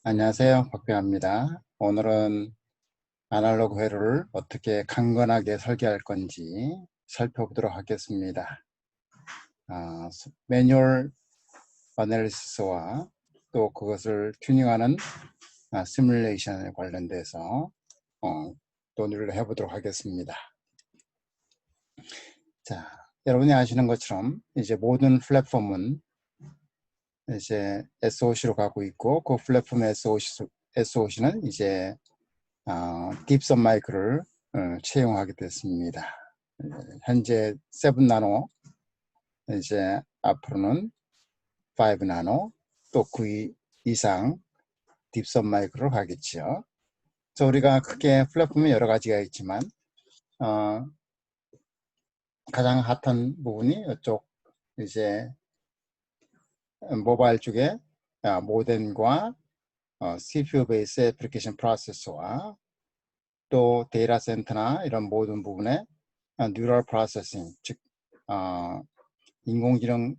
안녕하세요. 박병합니다. 오늘은 아날로그 회로를 어떻게 강건하게 설계할 건지 살펴보도록 하겠습니다. 매뉴얼 어널리시스와 또 그것을 튜닝하는 시뮬레이션에 관련돼서 논의를 해보도록 하겠습니다. 자, 여러분이 아시는 것처럼 이제 모든 플랫폼은 이제 SOC로 가고 있고, 그 플랫폼 SOC는 이제 딥선 마이크를 채용하게 됐습니다. 현재 7나노, 이제 앞으로는 5나노, 또 그 이상 딥선 마이크로 가겠죠. 그래서 우리가 크게 플랫폼이 여러 가지가 있지만 가장 핫한 부분이 이쪽 이제 모바일 쪽에 모뎀과 CPU 베이스 애플리케이션 프로세서와 또 데이터 센터나 이런 모든 부분에 뉴럴 프로세싱, 즉 인공지능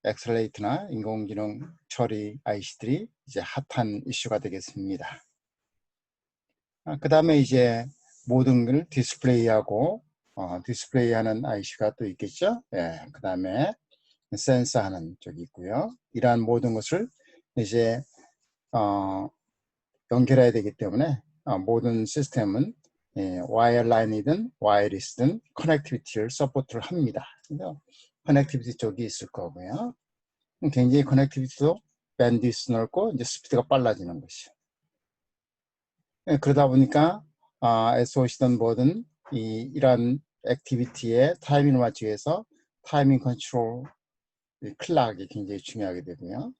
엑셀레이트나 인공지능 처리 IC들이 이제 핫한 이슈가 되겠습니다. 그 다음에 이제 모든 걸 디스플레이하고 디스플레이하는 IC가 또 있겠죠. 예, 그 다음에 센서하는 쪽이 있고요. 이러한 모든 것을 이제 연결해야 되기 때문에 모든 시스템은 와이어라인이든 와이어리스든 커넥티비티를 서포트를 합니다. 커넥티비티 쪽이 있을 거고요. 굉장히 커넥티비티도 밴드위스 넓고 이제 스피드가 빨라지는 것이요. 그러다 보니까 SOC든 뭐든 이러한 액티비티의 타이밍을 맞추기 위해서 타이밍 컨트롤 클락이 굉장히 중요하게 되고요.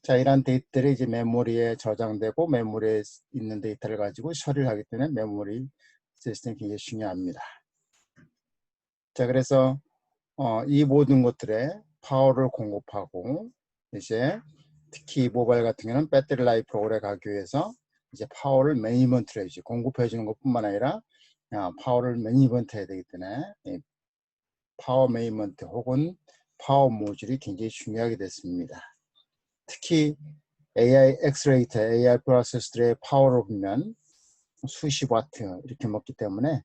자, 이러한 데이터들이 이제 메모리에 저장되고 메모리에 있는 데이터를 가지고 처리를 하기 때문에 메모리 시스템이 굉장히 중요합니다. 자, 그래서 이 모든 것들에 파워를 공급하고 이제 특히 모바일 같은 경우는 배터리 라이프를 오래 가기 위해서 이제 파워를 매니지먼트를 해주지 공급해 주는 것뿐만 아니라 파워를 매니지먼트 해야 되기 때문에 파워 매니지먼트 혹은 파워 모듈이 굉장히 중요하게 됐습니다. 특히 AI 엑셀레이터, AI 프로세서들의 파워를 보면 수십 와트 이렇게 먹기 때문에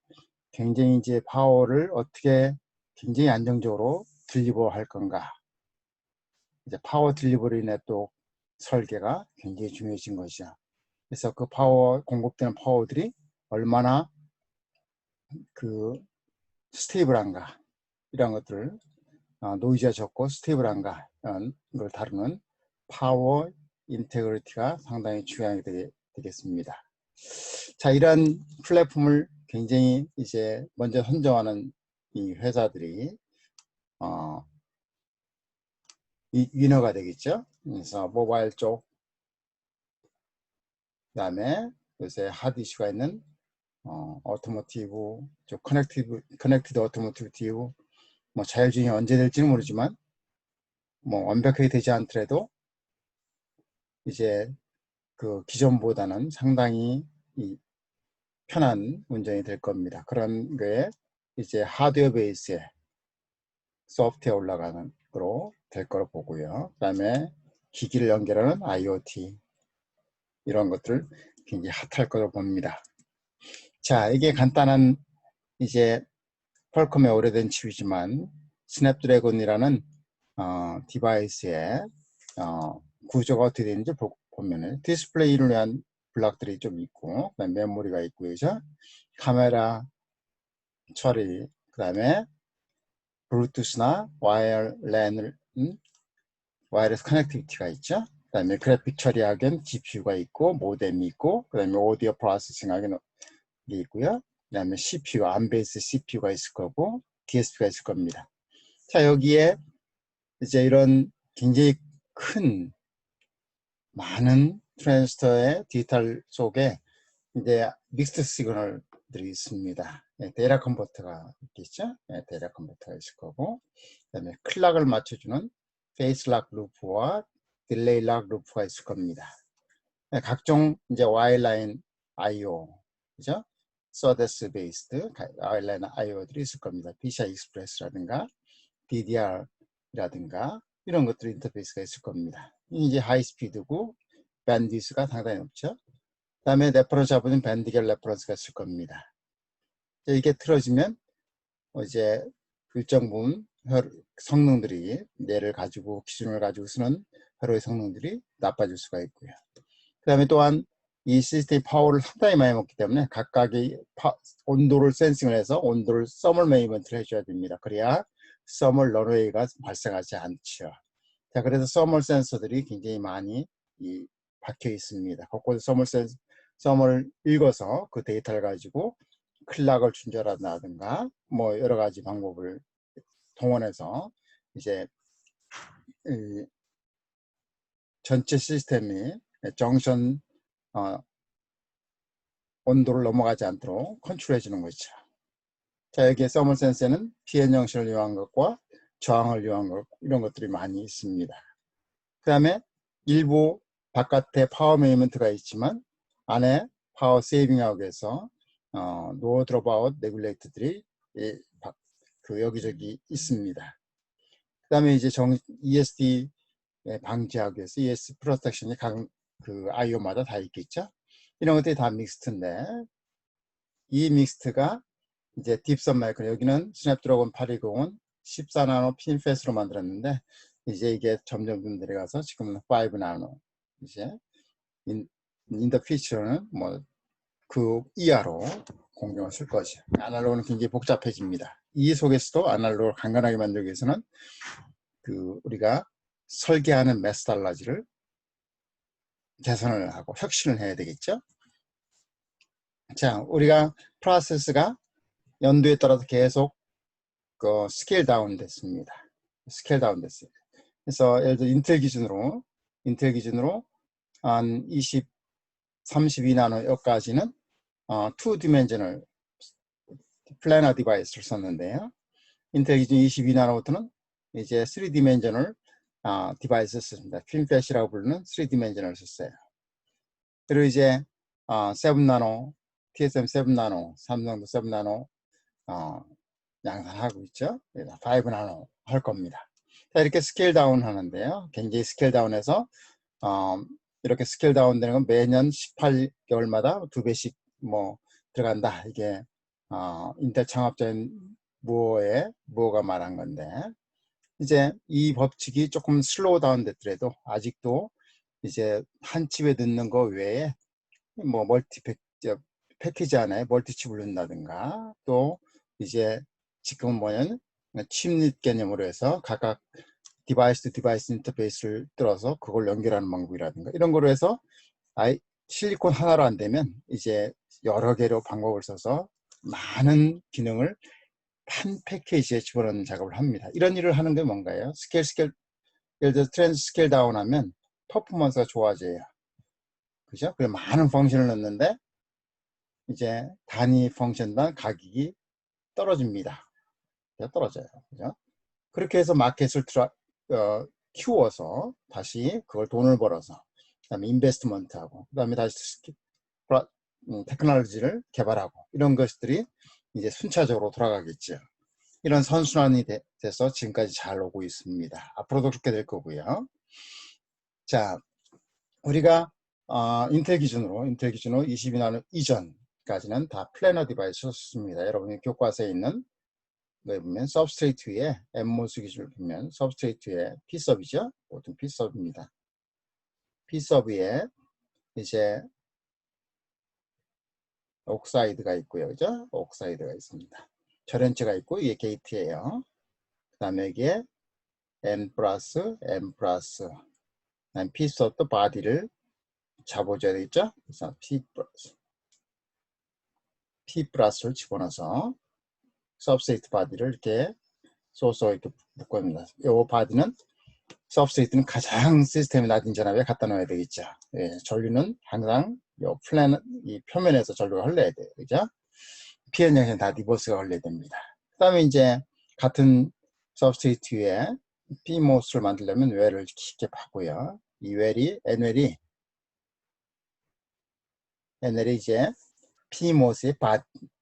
굉장히 이제 파워를 어떻게 굉장히 안정적으로 딜리버 할 건가. 이제 파워 딜리버리 네트워크 설계가 굉장히 중요해진 것이죠. 그래서 그 파워, 공급되는 파워들이 얼마나 그 스테이블한가. 이런 것들을 노이즈가 적고 스테이블한가. 이런 걸 다루는 파워 인테그리티가 상당히 중요하게 되겠습니다. 자, 이런 플랫폼을 굉장히 이제 먼저 선정하는 이 회사들이 위너가 되겠죠. 그래서 모바일 쪽, 그 다음에 요새 핫 이슈가 있는 오토모티브, 커넥티드 오토모티브, 뭐 자율주행이 언제 될지는 모르지만 뭐 완벽하게 되지 않더라도 이제 그 기존보다는 상당히 편한 운전이 될 겁니다. 그런 게 이제 하드웨어 베이스에 소프트웨어 올라가는 거로 될 거로 보고요. 그 다음에 기기를 연결하는 IoT 이런 것들 굉장히 핫할 거로 봅니다. 자, 이게 간단한 이제 퀄컴의 오래된 칩이지만 스냅드래곤이라는 디바이스의 구조가 어떻게 되는지 보면은 디스플레이를 위한 블록들이 좀 있고, 그다음에 메모리가 있고, 그죠? 카메라 처리, 그 다음에 블루투스나 와이어레스 커넥티비티가 있죠. 그 다음에 그래픽 처리하기엔 GPU가 있고, 모뎀이 있고, 그 다음에 오디오 프로세싱 하기엔 게 있고요. 그 다음에 CPU, 암베이스 CPU가 있을 거고, DSP가 있을 겁니다. 자, 여기에 이제 이런 굉장히 큰 많은 트랜지스터의 디지털 속에 이제 믹스드 시그널들이 있습니다. 데이터 컨버터가 있겠죠. 데이터 컨버터가 있을 거고, 그다음에 클락을 맞춰주는 페이스 락 루프와 딜레이 락 루프가 있을 겁니다. 각종 이제 와이어라인 I/O, 그죠? 서데스 베이스드 와이어라인 I/O들이 있을 겁니다. PCI 익스프레스라든가 DDR이라든가 이런 것들이 인터페이스가 있을 겁니다. 이제 하이스피드고 밴드위스가 상당히 높죠. 그 다음에 레퍼런스 잡으면 밴드겔 레퍼런스가 있을 겁니다. 이게 틀어지면 이제 일정 부분 성능들이 뇌를 가지고 기준을 가지고 쓰는 혈로의 성능들이 나빠질 수가 있고요. 그 다음에 또한 이 시스템이 파워를 상당히 많이 먹기 때문에 각각의 온도를 센싱을 해서 온도를 서멀 매니먼트를 해줘야 됩니다. 그래야 서멀 런웨이가 발생하지 않죠. 자, 그래서 서멀 센서들이 굉장히 많이 박혀 있습니다. 곳곳에 서멀을 읽어서 그 데이터를 가지고 클락을 충전한다든가 뭐 여러 가지 방법을 동원해서 이제 전체 시스템이 정션 온도를 넘어가지 않도록 컨트롤해 주는 거죠. 자, 여기에 서멀 센서는 PN 정신을 이용한 것과 저항을 이용한 것, 이런 것들이 많이 있습니다. 그 다음에 일부 바깥에 파워 매니먼트가 있지만 안에 파워 세이빙하고 해서 노 드롭아웃 레귤레이터들이 그 여기저기 있습니다. 그 다음에 이제 ESD 방지하기 위해서 ESD 프로텍션이 각 그 IO마다 다 있겠죠. 이런 것들이 다 믹스트인데 이 믹스트가 이제 딥선 마이크로 여기는 스냅드래곤 820은 14나노 핀팻으로 만들었는데 이제 이게 점점 내려가서 지금은 5나노 이제 인더 피처는 뭐 그 이하로 공정을 쓸 거죠. 아날로그는 굉장히 복잡해집니다. 이 속에서도 아날로그를 간단하게 만들기 위해서는 그 우리가 설계하는 메소달러지를 개선을 하고 혁신을 해야 되겠죠. 자, 우리가 프로세스가 연도에 따라서 계속 그 스케일 다운 됐습니다. 스케일 다운 됐어요. 그래서 예를 들어 인텔 기준으로 한 32나노 여기까지는 2디멘셔널 플래너 디바이스를 썼는데요. 인텔 기준 22나노부터는 이제 3디멘셔널 디바이스를 썼습니다. 핀팻이라고 부르는 3디멘셔널을 썼어요. 그리고 이제 7나노, TSM 7나노, 삼성도 7나노 양산하고 있죠. 5나노 할 겁니다. 자, 이렇게 스케일 다운 하는데요. 굉장히 스케일 다운해서 이렇게 스케일 다운 되는 건 매년 18개월마다 2배씩 뭐 들어간다. 이게 인텔 창업자인 무어가 말한 건데 이제 이 법칙이 조금 슬로우 다운 됐더라도 아직도 이제 한 칩에 넣는 거 외에 뭐 패키지 안에 멀티칩을 넣는다든가 또 이제 지금은 뭐냐면 칩릿 개념으로 해서 각각 디바이스 투 디바이스 인터페이스를 뚫어서 그걸 연결하는 방법이라든가 이런 거로 해서 실리콘 하나로 안 되면 이제 여러 개로 방법을 써서 많은 기능을 한 패키지에 집어넣는 작업을 합니다. 이런 일을 하는 게 뭔가요? 예를 들어 트랜스 스케일 다운하면 퍼포먼스가 좋아져요. 그죠? 그래 많은 펑션을 넣는데 이제 단위 펑션당 가격이 떨어집니다. 떨어져요. 그죠? 그렇게 해서 마켓을 키워서 다시 그걸 돈을 벌어서 그다음에 인베스트먼트하고 그다음에 다시 테크놀로지를 개발하고 이런 것들이 이제 순차적으로 돌아가겠죠. 이런 선순환이 돼서 지금까지 잘 오고 있습니다. 앞으로도 그렇게 될 거고요. 자, 우리가 인텔 기준으로 22나노 이전까지는 다 플래너 디바이스를 썼습니다. 여러분이 교과서에 있는 네, 보면 서브스트레이트 위에 엠모스 기준을 보면 서브스트레이트 위에 P섭이죠. 보통 P섭입니다. P섭 위에 이제 옥사이드가 있고요. 그죠? 옥사이드가 있습니다. 절연체가 있고 이게 게이트예요. 그 다음에 여기에 N 플러스 P섭도 바디를 잡아줘야 되겠죠? 그래서 P 플러스를 집어넣어서 서브스트레이트 바디를 이렇게 소스로 이렇게 묶어줍니다. 이 바디는 서브스트레이트는 가장 시스템이 낮은 전압에 갖다 놓아야 되겠죠. 예, 전류는 항상 이 표면에서 전류가 흘러야 돼요. 그죠? PN 정신 다 리버스가 흘러야 됩니다. 그 다음에 이제 같은 서브스트레이트 위에 PMOS를 만들려면 웰을 깊게 파고요. 이 웰이 NL이 이제 PMOS의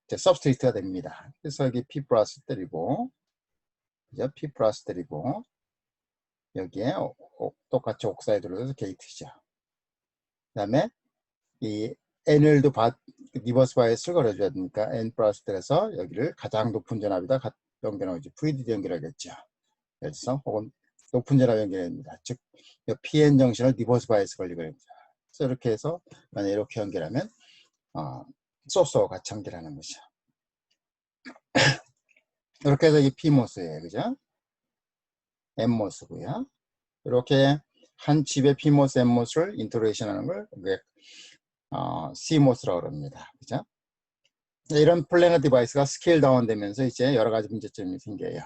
서브스트레이트가 됩니다. 그래서 여기 P 플러스 때리고 그죠? P 플러스 때리고 여기에 똑같이 옥사이드로 해서 게이트죠. 다음에 이 n을도 리버스 바이어스를 걸어줘야 되니까 n 플러스 들에서 여기를 가장 높은 전압이다 연결하고 VDD 연결하겠죠. 그래서 혹은 높은 전압 연결합니다. 즉 PN 정신을 리버스 바이어스 걸리거든요. 그래서 이렇게 해서 만약 이렇게 연결하면 소스와 같이 연결하는 거죠. 이렇게 해서 이 PMOS예요. 그죠? NMOS고요. 이렇게 한 집의 PMOS, NMOS를 인터그레이션 하는 걸 CMOS라고 합니다. 그죠? 이런 플래너 디바이스가 스케일 다운 되면서 이제 여러 가지 문제점이 생겨요.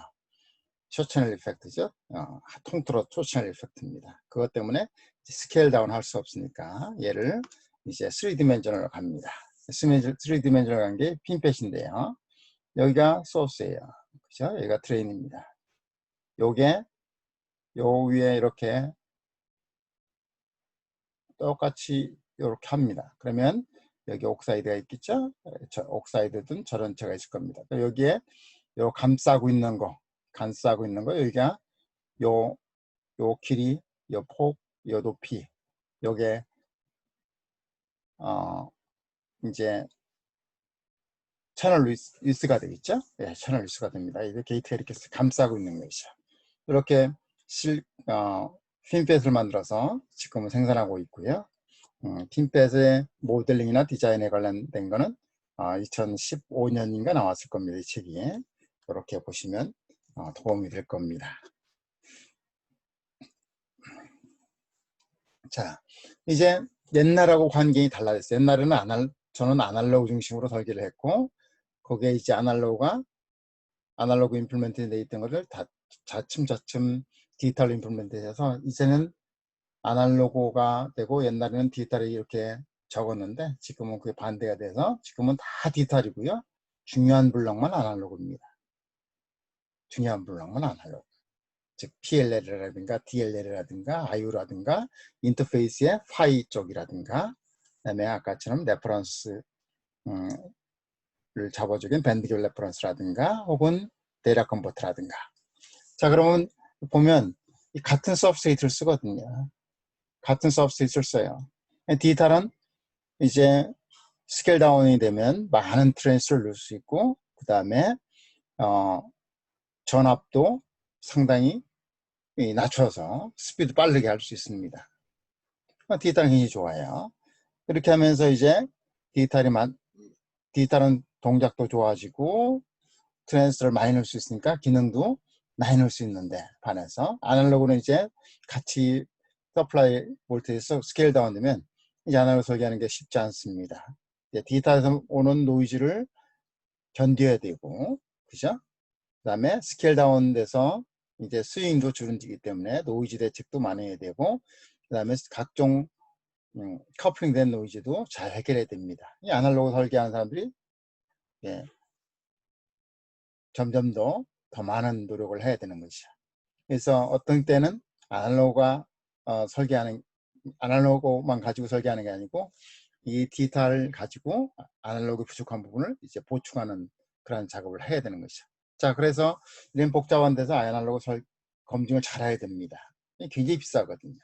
쇼채널 이펙트죠. 통틀어 쇼채널 이펙트입니다. 그것 때문에 스케일 다운 할 수 없으니까 얘를 이제 3디멘전으로 갑니다. 3디멘전으로 간 게 핀펫인데요. 여기가 소스예요. 그죠? 여기가 드레인입니다. 요게 요 위에 이렇게 똑같이 이렇게 합니다. 그러면 여기 옥사이드가 있겠죠? 옥사이드든 저런체가 있을 겁니다. 여기에 요 감싸고 있는 거 여기가 요 길이, 요 폭, 요 높이, 요게 이제 채널 리스가 되겠죠? 네, 채널 리스가 됩니다. 이게 게이트가 이렇게 감싸고 있는 것이죠. 이렇게 핀펫을 만들어서 지금은 생산하고 있고요. 핀펫의 모델링이나 디자인에 관련된 거는 2015년인가 나왔을 겁니다. 이 책이. 이렇게 보시면 도움이 될 겁니다. 자, 이제 옛날하고 환경이 달라졌어요. 옛날에는 저는 아날로그 중심으로 설계를 했고, 거기에 이제 아날로그 임플멘트 되어 있던 것을 다 차츰 디지털 임플멘트 해서 이제는 아날로그가 되고 옛날에는 디지털이 이렇게 적었는데 지금은 그게 반대가 돼서 지금은 다 디지털이고요. 중요한 블록만 아날로그입니다. 중요한 블록만 아날로그. 즉 PLL이라든가 DLL이라든가 IO라든가 인터페이스의 파이 쪽이라든가 그다음에 아까처럼 레퍼런스를 잡아주긴 밴드길 레퍼런스라든가 혹은 데이터 컨버터라든가. 자, 그러면 보면 같은 서브스트레이트를 쓰거든요. 같은 서브스트레이트를 써요. 디지털은 이제 스케일 다운이 되면 많은 트랜스를 넣을 수 있고 그 다음에 전압도 상당히 낮춰서 스피드 빠르게 할 수 있습니다. 디지털은 굉장히 좋아요. 이렇게 하면서 이제 디지털은 동작도 좋아지고 트랜스를 많이 넣을 수 있으니까 기능도 많이 넣을 수 있는데 반해서 아날로그는 이제 같이 서플라이 볼트에서 스케일 다운되면 이제 아날로그 설계하는 게 쉽지 않습니다. 디지털에서 오는 노이즈를 견뎌야 되고, 그죠? 그 다음에 스케일 다운돼서 이제 스윙도 줄어들기 때문에 노이즈 대책도 많이 해야 되고, 그 다음에 각종 커플링된 노이즈도 잘 해결해야 됩니다. 이 아날로그 설계하는 사람들이 점점 더 많은 노력을 해야 되는 것이죠. 그래서 어떤 때는 아날로그만 가지고 설계하는 게 아니고 이 디지털 가지고 아날로그 부족한 부분을 이제 보충하는 그런 작업을 해야 되는 것이죠. 자, 그래서 이런 복잡한 데서 아날로그 검증을 잘 해야 됩니다. 굉장히 비싸거든요.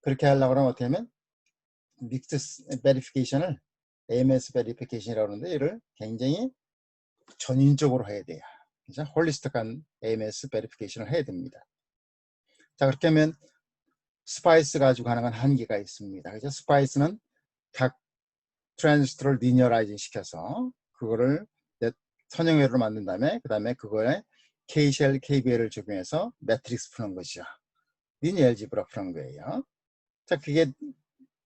그렇게 하려고 하면 어떻게 하면 믹스 베리피케이션을 AMS 베리피케이션이라고 하는데 이를 굉장히 전인적으로 해야 돼요. 그죠? 홀리스틱한 AMS 베리피케이션을 해야 됩니다. 자, 그렇게 하면 스파이스 가지고 하는 건 한계가 있습니다. 그죠? 스파이스는 각 트랜지스터를 리니어라이징 시켜서 그거를 선형회로 만든 다음에 그 다음에 그거에 K-쉘, KBL을 적용해서 매트릭스 푸는 것이죠. 리니어 알지브라 푸는 거예요. 자, 그게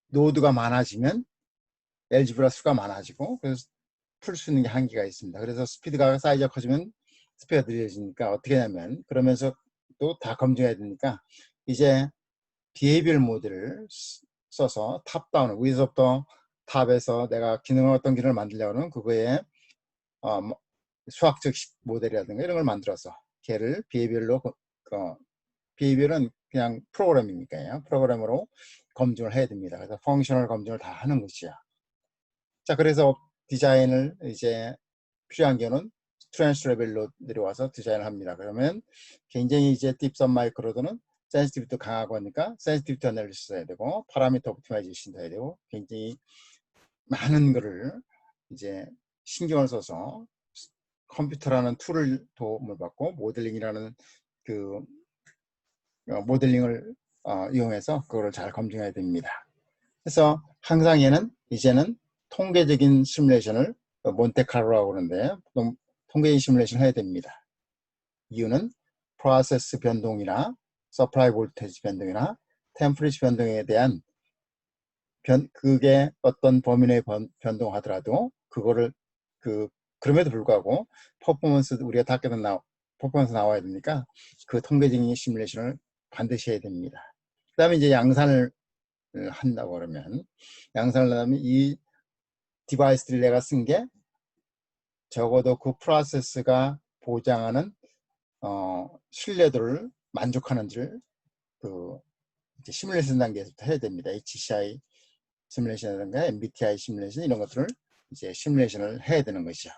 노드가 많아지면 알지브라 수가 많아지고 그래서 풀 수 있는 게 한계가 있습니다. 그래서 스피드가 사이즈가 커지면 스피드가 느려지니까 어떻게 하냐면 그러면서 또 다 검증해야 되니까 이제 비헤이비얼 모델을 써서 탑다운, 위에서부터 탑에서 내가 어떤 기능을 만들려고 하면 그거에 수학적 모델이라든가 이런 걸 만들어서 걔를 비헤이비얼로 비헤이비얼은 그냥 프로그램이니까요. 프로그램으로 검증을 해야 됩니다. 그래서 펑셔널 검증을 다 하는 것이죠. 자, 그래서 디자인을 이제 필요한 경우는 트랜스 레벨로 내려와서 디자인을 합니다. 그러면 굉장히 이제 딥선 마이크로도는 센시티비티도 강하고 하니까 센시티비티 어널리시스 해야 되고 파라미터 옵티마이제이션도 해야 되고 굉장히 많은 거를 이제 신경을 써서 컴퓨터라는 툴을 도움을 받고 모델링이라는 그 모델링을 이용해서 그거를 잘 검증해야 됩니다. 그래서 항상 얘는 이제는 통계적인 시뮬레이션을 몬테카르로라고 그러는데 통계적인 시뮬레이션을 해야 됩니다. 이유는 프로세스 변동이나 서플라이 볼테이지 변동이나 템퍼리처 변동에 대한 그게 어떤 범위 내에 변동하더라도 그거를 그럼에도 불구하고 퍼포먼스 우리가 닦게는 퍼포먼스 나와야 되니까 그 통계적인 시뮬레이션을 반드시 해야 됩니다. 그 다음에 이제 양산을 한다고 그러면 양산을 하면 이 디바이스를 내가 쓴 게 적어도 그 프로세스가 보장하는 신뢰도를 만족하는지를 이제 시뮬레이션 단계에서부터 해야 됩니다. HCI 시뮬레이션이라든가 MBTI 시뮬레이션 이런 것들을 이제 시뮬레이션을 해야 되는 것이죠.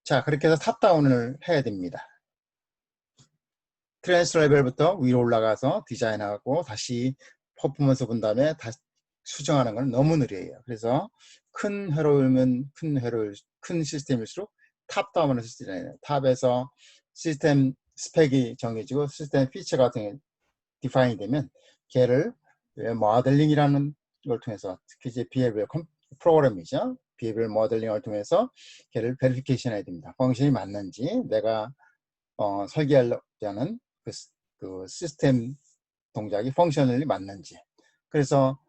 자, 그렇게 해서 탑다운을 해야 됩니다. 트랜스 레벨부터 위로 올라가서 디자인하고 다시 퍼포먼스 본 다음에 다시 수정하는 건 너무 느려요. 그래서 큰 회로이면 큰 시스템일수록 탑다운을 쓰잖아요. 탑에서 시스템 스펙이 정해지고 시스템 피처 같은 게 디파인이 되면 걔를 모델링이라는 걸 통해서 특히 이제 비헤비어 프로그램이죠. 비헤비어 모델링을 통해서 걔를 베리피케이션 해야 됩니다. 펑션이 맞는지 내가 설계하려고 하는 그 시스템 동작이 펑셔널리 맞는지. 그래서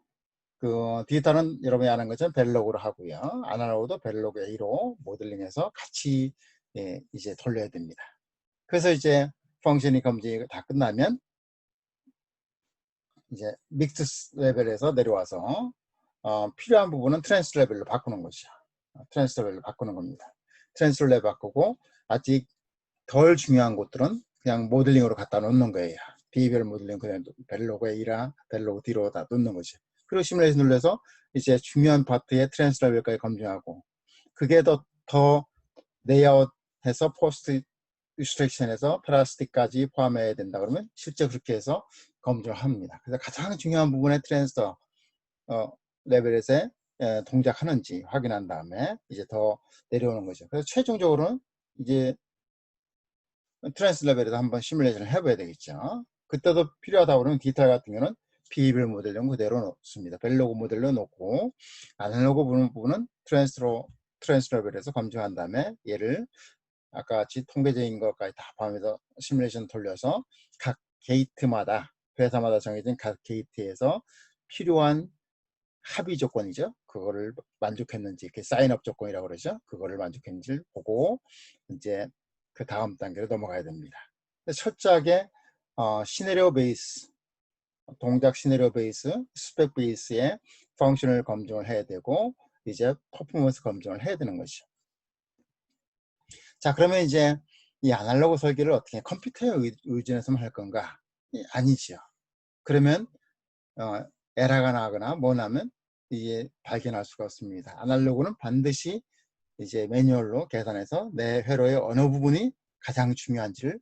그 디지털은 여러분이 아는 것처럼 벨로그로 하고요. 아날로그도 벨로그 A로 모델링해서 같이 이제 돌려야 됩니다. 그래서 이제 펑션이 검증이 다 끝나면 이제 믹스 레벨에서 내려와서 필요한 부분은 트랜스 레벨로 바꾸는 것이죠. 트랜스 레벨로 바꾸는 겁니다. 트랜스 레벨 바꾸고 아직 덜 중요한 것들은 그냥 모델링으로 갖다 놓는 거예요. 비헤비얼 모델링 그냥 벨로그 A라 벨로그 D로 다 놓는 거죠. 그리고 시뮬레이션 눌러서 이제 중요한 파트의 트랜스 레벨까지 검증하고 그게 더 레이아웃해서 포스트 리스트렉션에서 플라스틱까지 포함해야 된다 그러면 실제 그렇게 해서 검증을 합니다. 그래서 가장 중요한 부분의 트랜스터 레벨에서 동작하는지 확인한 다음에 이제 더 내려오는 거죠. 그래서 최종적으로는 이제 트랜스 레벨에서 한번 시뮬레이션을 해봐야 되겠죠. 그때도 필요하다 그러면 디지털 같은 경우는 비밀 모델로 그대로 놓습니다. 벨로그 모델로 놓고 아날로그 부분은 트랜스 레벨에서 검증한 다음에 얘를 아까 같이 통계적인 것까지 다 포함해서 시뮬레이션 돌려서 각 게이트마다 회사마다 정해진 각 게이트에서 필요한 합의 조건이죠. 그거를 만족했는지 사인업 조건이라고 그러죠. 그거를 만족했는지를 보고 이제 그 다음 단계로 넘어가야 됩니다. 철저하게 시나리오 베이스, 동작 시나리오 베이스, 스펙 베이스의 펑션을 검증을 해야 되고 이제 퍼포먼스 검증을 해야 되는 것이죠. 자, 그러면 이제 이 아날로그 설계를 어떻게 컴퓨터에 의존해서만 할 건가? 아니죠. 그러면 에러가 나거나 뭐 나면 이게 발견할 수가 없습니다. 아날로그는 반드시 이제 매뉴얼로 계산해서 내 회로의 어느 부분이 가장 중요한지를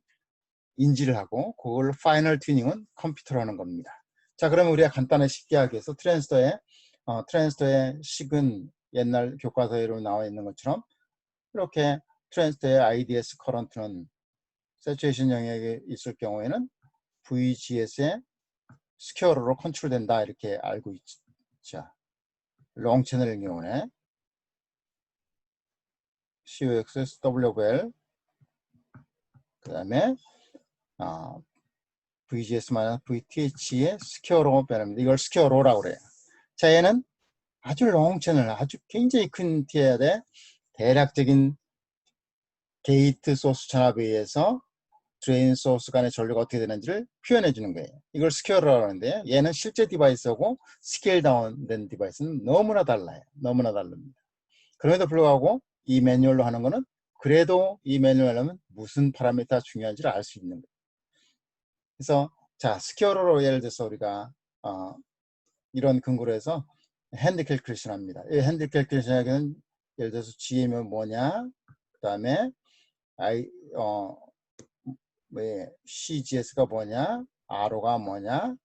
인지를 하고 그걸 파이널 튜닝은 컴퓨터로 하는 겁니다. 자, 그러면 우리가 간단하게 쉽게 하기 위해서 트랜스터의 식은 옛날 교과서에로 나와 있는 것처럼 이렇게 트랜스터의 IDS 커런트는 세츄레이션 영역에 있을 경우에는 VGS의 스퀘어로 컨트롤된다 이렇게 알고 있죠. 롱 채널의 경우에 COX, WL 그 다음에 VGS-VTH의 스퀘어로 변합니다. 이걸 스퀘어로라고 그래요. 자, 얘는 아주 롱 채널, 아주 굉장히 큰 티어의 대략적인 게이트 소스 전압에 의해서 드레인 소스 간의 전류가 어떻게 되는지를 표현해 주는 거예요. 이걸 스퀘어로라고 하는데 얘는 실제 디바이스하고 스케일 다운된 디바이스는 너무나 달라요. 너무나 다릅니다. 그럼에도 불구하고 이 매뉴얼로 하는 거는 그래도 이 매뉴얼로 하면 무슨 파라미터가 중요한지를 알 수 있는 거예요. 그래서 자, 스퀘어로 예를 들어서 우리가 이런 근거로 해서 핸드 캘큘레이션 합니다. 이 핸드 캘큘레이션은 예를 들어서 GM은 뭐냐, 그 다음에 CGS가 뭐냐, RO가 뭐냐,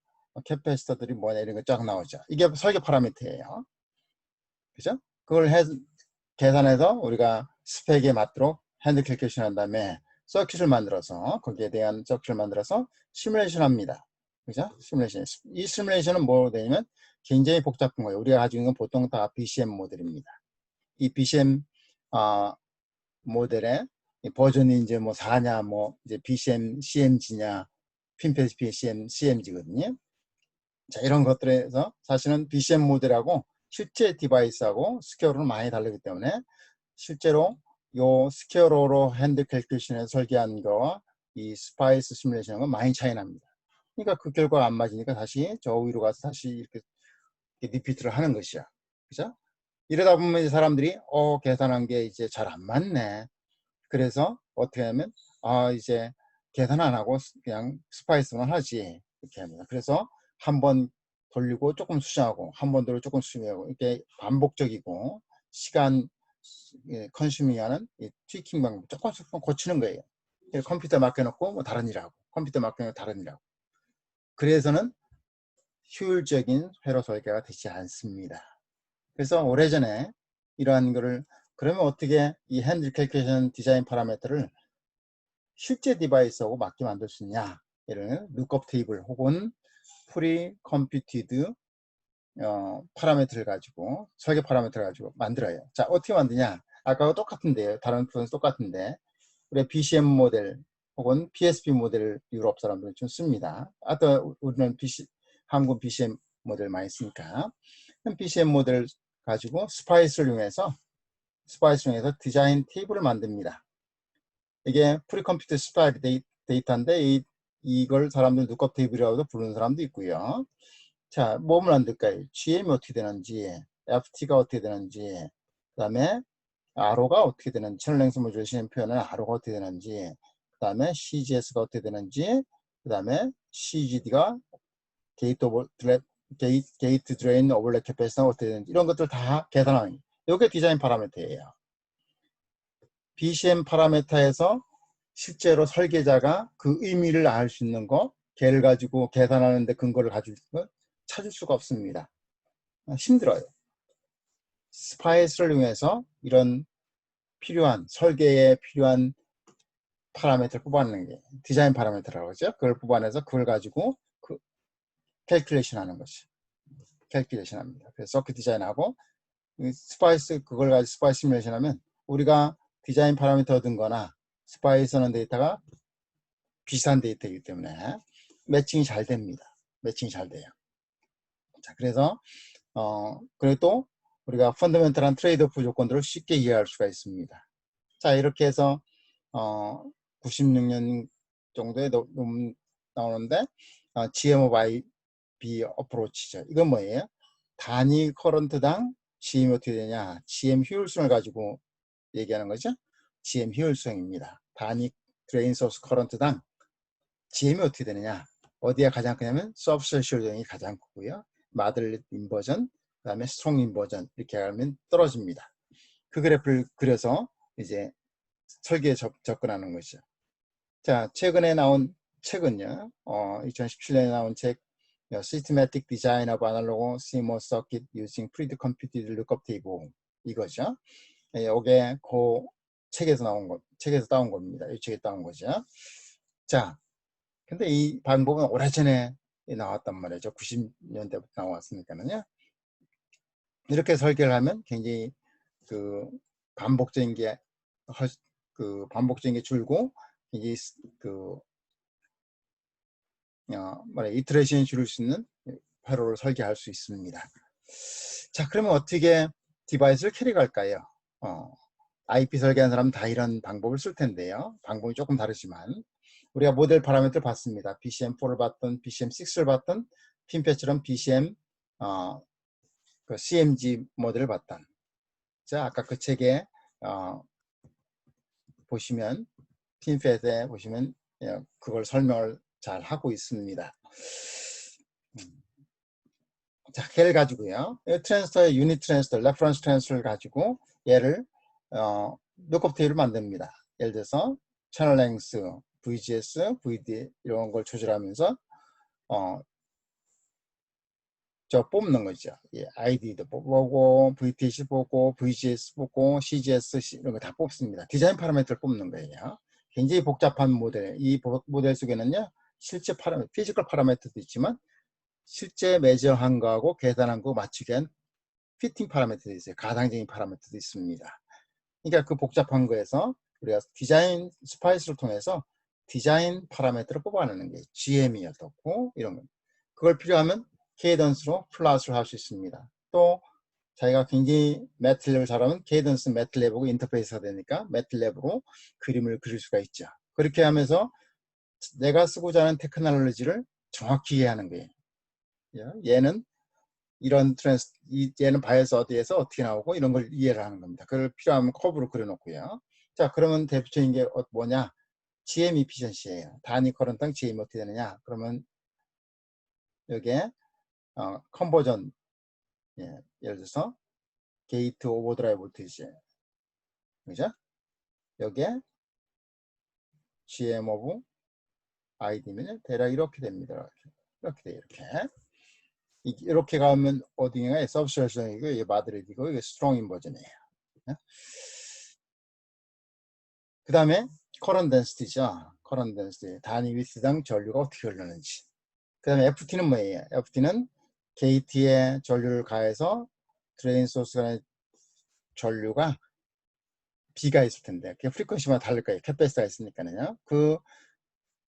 캐패시터들이 뭐냐 이런 거 쫙 나오죠. 이게 설계 파라미터예요. 그죠? 그걸 계산해서 우리가 스펙에 맞도록 핸드 캘큘레이션 한 다음에 서킷을 만들어서 거기에 대한 서킷을 만들어서 시뮬레이션 합니다. 그죠? 시뮬레이션. 이 시뮬레이션은 뭐로 되냐면 굉장히 복잡한 거예요. 우리가 가지고 있는 건 보통 다 BCM 모델입니다. 이 BCM 모델의 버전이 이제 뭐 4냐, 뭐 이제 BCM CMG냐, 핀패스 BCM CMG거든요. 자, 이런 것들에서 사실은 BCM 모델하고 실제 디바이스하고 스퀘어로는 많이 다르기 때문에 실제로 요 스퀘어로 핸드 캘큘레이션에 설계한 거와 이 스파이스 시뮬레이션은 많이 차이 납니다. 그러니까 그 결과가 안 맞으니까 다시 저 위로 가서 다시 이렇게 리피트를 하는 것이야. 그죠? 이러다 보면 이제 사람들이 계산한 게 이제 잘 안 맞네. 그래서 어떻게 하면 이제 계산 안 하고 그냥 스파이스만 하지 이렇게 합니다. 그래서 한번 돌리고 조금 수정하고 한 번 돌리고 조금 수정하고 이렇게 반복적이고 시간 컨슈밍하는 트위킹 방법 조금씩 고치는 거예요. 컴퓨터 맡겨놓고 뭐 다른 일하고 컴퓨터 맡겨놓고 다른 일하고 그래서는 효율적인 회로 설계가 되지 않습니다. 그래서 오래전에 이러한 거를 그러면 어떻게 이 핸들 캘큘레이션 디자인 파라미터를 실제 디바이스하고 맞게 만들 수 있냐, 이런 룩업 테이블 혹은 프리 컴퓨티드 파라미터를 가지고 설계 파라미터를 가지고 만들어요. 자, 어떻게 만드냐? 아까와 똑같은데요. 다른 프로는 똑같은데 우리 BCM 모델 혹은 PSP 모델을 유럽 사람들은 좀 씁니다. 또 우리는 한국 BCM 모델 많이 쓰니까 BCM 모델을 가지고 스파이스를 이용해서 디자인 테이블을 만듭니다. 이게 프리컴퓨터 스파이스 데이터인데 이걸 사람들 룩업 테이블이라고도 부르는 사람도 있고요. 자, 뭐 만들까요? GM이 어떻게 되는지, FT가 어떻게 되는지, 그 다음에 RO가 어떻게 되는지, 채널 랭스 모듈 시행 표현은 RO가 어떻게 되는지, 그 다음에 CGS가 어떻게 되는지, 그 다음에 CGD가 게이트 드레인 오버랩 캐패시티가 어떻게 되는지 이런 것들 다 계산하는 이게 디자인 파라미터예요. BCM 파라미터에서 실제로 설계자가 그 의미를 알 수 있는 거, 걔를 가지고 계산하는데 근거를 가지고 찾을 수가 없습니다. 힘들어요. 스파이스를 이용해서 이런 설계에 필요한 파라미터를 뽑아내는 게 디자인 파라미터라고 하죠. 그걸 뽑아내서 그걸 가지고 캘큘레이션 하는 것이. 캘큘레이션 합니다. 그래서 서킷 디자인하고 그걸 가지고 스파이스 시뮬레이션 하면 우리가 디자인 파라미터 얻은 거나 스파이스 하는 데이터가 비슷한 데이터이기 때문에 매칭이 잘 됩니다. 매칭이 잘 돼요. 자, 그래서 그래도 우리가 펀더멘털한 트레이드오프 조건들을 쉽게 이해할 수가 있습니다. 자, 이렇게 해서 96년 정도에 나오는데 GM by B 어프로치죠. 이건 뭐예요? 단위 커런트당 GM이 어떻게 되냐? GM 효율성을 가지고 얘기하는 거죠. GM 효율성입니다. 단위 드레인 소스 커런트당 GM이 어떻게 되느냐? 어디가 가장 크냐면 서브셋 효율성이 가장 크고요. 마들릿 인버전, 그 다음에 스트롱 인버전 이렇게 하면 떨어집니다. 그 그래프를 그려서 이제 설계에 접근하는 것이죠. 자, 최근에 나온 책은요. 2017년에 나온 책 Systematic Design of Analog CMOS Circuit Using Pre-Computed Lookup Table 이거죠. 이게 그 책에서 따온 겁니다. 이 책에 따온 거죠. 자, 근데 이 방법은 오래전에 나왔단 말이죠. 90년대부터 나왔으니까는요. 이렇게 설계를 하면 굉장히 반복적인 게 줄고 이게 이터레이션이 줄일 수 있는 회로를 설계할 수 있습니다. 자, 그러면 어떻게 디바이스를 캐릭할까요? IP 설계하는 사람은 다 이런 방법을 쓸 텐데요. 방법이 조금 다르지만 우리가 모델 파라미터를 봤습니다. BCM4를 봤던 BCM6를 봤던 핀패처럼 BCM CMG 모델을 봤던. 자, 아까 그 책에 보시면 핀패에 보시면 그걸 설명을 잘 하고 있습니다. 자, 걔를 가지고요. 트랜스터의 유닛 트랜스터, 레퍼런스 트랜스터를 가지고 얘를 룩업 테이블을 만듭니다. 예를 들어서 채널 랭스, VGS, VD 이런 걸 조절하면서 저 뽑는 거죠. 예, 아이디도 보고, VTC 보고, VGS 보고, CGS 이런 거 다 뽑습니다. 디자인 파라미터를 뽑는 거예요. 굉장히 복잡한 모델. 이 모델 속에는요, 실제 피지컬 파라미터도 있지만 실제 매저한 거하고 계산한 거 맞추기 위한 피팅 파라미터도 있어요. 가상적인 파라미터도 있습니다. 그러니까 그 복잡한 거에서 우리가 디자인 스파이스를 통해서 디자인 파라미터를 뽑아내는 게 GM이었고 이런 거. 그걸 필요하면 케이던스로 플러스를 할 수 있습니다. 또 자기가 굉장히 매틀랩을 잘하면 케이던스 매틀랩하고 인터페이스가 되니까 매틀랩으로 그림을 그릴 수가 있죠. 그렇게 하면서 내가 쓰고자 하는 테크놀로지를 정확히 이해하는 거예요. 얘는 이런 얘는 바이어스 어디에서 어떻게 나오고 이런 걸 이해를 하는 겁니다. 그걸 필요하면 커브로 그려놓고요. 자, 그러면 대표적인 게 뭐냐? GM 이피션시예요. 단위 커런트당 GM이 어떻게 되느냐? 그러면 여기에 컨버전, 예를 들어서 게이트 오버드라이브 볼테이지, 그죠? 여기에 GM 오브 ID면 대략 이렇게 됩니다. 이렇게 돼요. 이렇게 가면 어디가 서브스트레이션이고 이게 마드레드이고 이게 스트롱 인버전이에요. 그 다음에 커런 덴시티죠. 커런 덴시티, 단위 위스당 전류가 어떻게 흐르는지. 그 다음에 FT는 뭐예요? FT는 게이트에 전류를 가해서 드레인 소스 간의 전류가 B가 있을 텐데 그 프리퀀시마다 다를 거예요. 캐패시티가 있으니까요. 그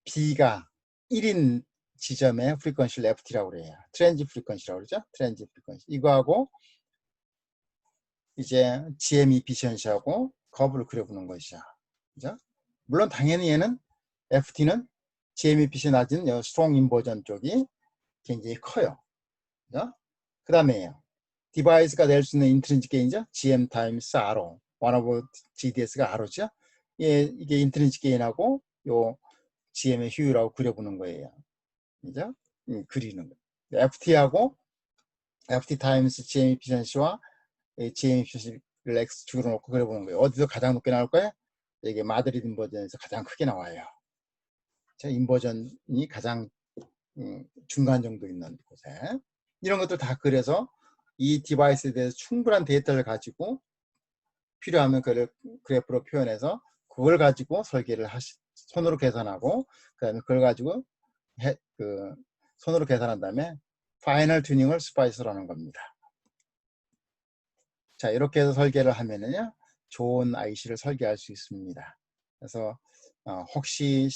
B가 1인 지점의 프리퀀시를 FT라고 그래요. 트랜지 프리퀀시라고 그러죠. 트랜지 프리퀀시. 이거하고 이제 GM 이피션시하고 거부를 그려보는 것이죠. 그죠? 물론 당연히 얘는 FT는 GM 이피션 낮은 스트롱 인버전 쪽이 굉장히 커요. 그죠? 그 다음에요. 디바이스가 낼 수 있는 인트린직 게인이죠. GM 타임스 Rho. 1 over GDS가 Rho죠. 예, 이게 인트린직 게인하고 요 GM의 효율하고 그려보는 거예요. 그죠? 그리는 거. FT하고 FT 타임스 GM 이피션시와 GM 이피션시를 X축으로 놓고 그려보는 거예요. 어디서 가장 높게 나올 거예요? 이게 마드리드 인버전에서 가장 크게 나와요. 인버전이 가장 중간 정도 있는 곳에 이런 것들 다 그려서 이 디바이스에 대해서 충분한 데이터를 가지고 필요하면 그래프로 표현해서 그걸 가지고 설계를 손으로 계산하고 그 다음에 그걸 가지고 손으로 계산한 다음에 파이널 튜닝을 스파이스로 하는 겁니다. 자, 이렇게 해서 설계를 하면은요 좋은 IC를 설계할 수 있습니다. 그래서 혹시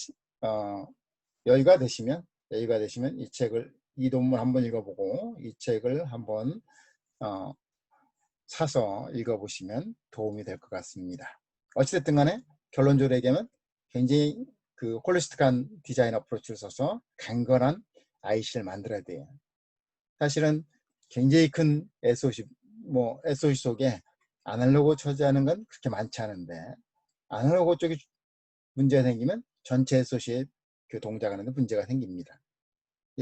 여유가 되시면 이 책을, 이 논문 한번 읽어보고 이 책을 한번 사서 읽어보시면 도움이 될 것 같습니다. 어찌됐든 간에 결론적으로 얘기하면 굉장히 그 홀리스틱한 디자인 어프로치를 써서 강건한 IC를 만들어야 돼요. 사실은 굉장히 큰 SOC, SOC 속에 아날로그 처리하는 건 그렇게 많지 않은데 아날로그 쪽이 문제가 생기면 전체 SOC에 그 동작하는 데 문제가 생깁니다.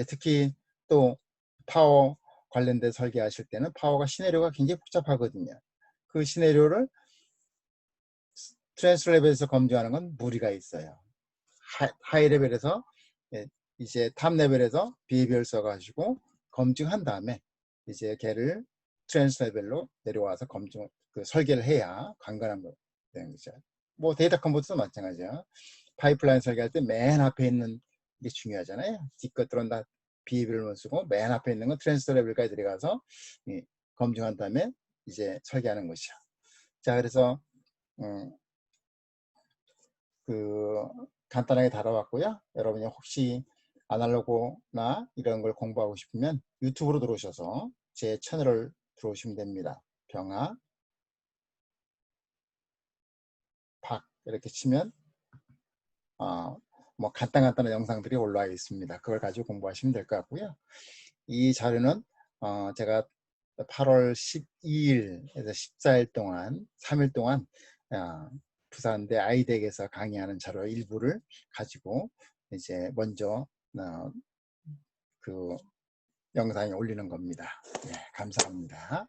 특히 또 파워 관련된 설계하실 때는 파워가 시나리오가 굉장히 복잡하거든요. 그 시나리오를 트랜스 레벨에서 검증하는 건 무리가 있어요. 하이 레벨에서 이제 탑 레벨에서 비헤비어를 써가지고 검증한 다음에 이제 걔를 트랜스 레벨로 내려와서 설계를 해야 간단한 거 되는 거죠. 데이터 컨버터도 마찬가지야. 파이프라인 설계할 때 맨 앞에 있는 게 중요하잖아요. 뒷것들은 다 비헤비어를 쓰고 맨 앞에 있는 건 트랜스 레벨까지 들어가서 검증한 다음에 이제 설계하는 것이죠. 자, 그래서 간단하게 다뤄봤고요. 여러분이 혹시 아날로그나 이런 걸 공부하고 싶으면 유튜브로 들어오셔서 제 채널을 들어오시면 됩니다. 병아 박 이렇게 치면 간단한 영상들이 올라와 있습니다. 그걸 가지고 공부하시면 될 것 같고요. 이 자료는 제가 8월 12일에서 14일 동안 3일 동안 부산대 아이덱에서 강의하는 자료 일부를 가지고 이제 먼저 그 영상에 올리는 겁니다. 감사합니다.